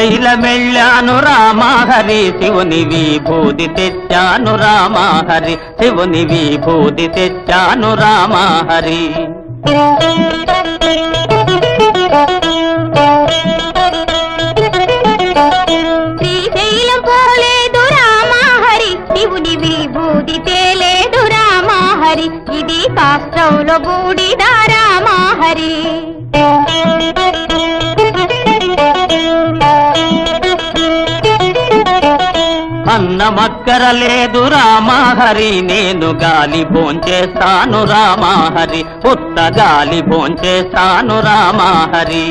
శ్రీశైలమెళ్ళాను రామహరి శివుని విభూతి తెచ్చాను రామహరి శివుని విభూతి తెచ్చాను రామహరి శ్రీశైలం పోలేదు రామహరి శివుని విభూతి తేలేదు రామహరి ఇది కాష్టంలో బూడిద రామహరి అన్నమక్కర లేదు రామహరి నేను గాలి భోంచేస్తాను రామహరి ఉత్త గాలి భోంచేస్తాను రామహరి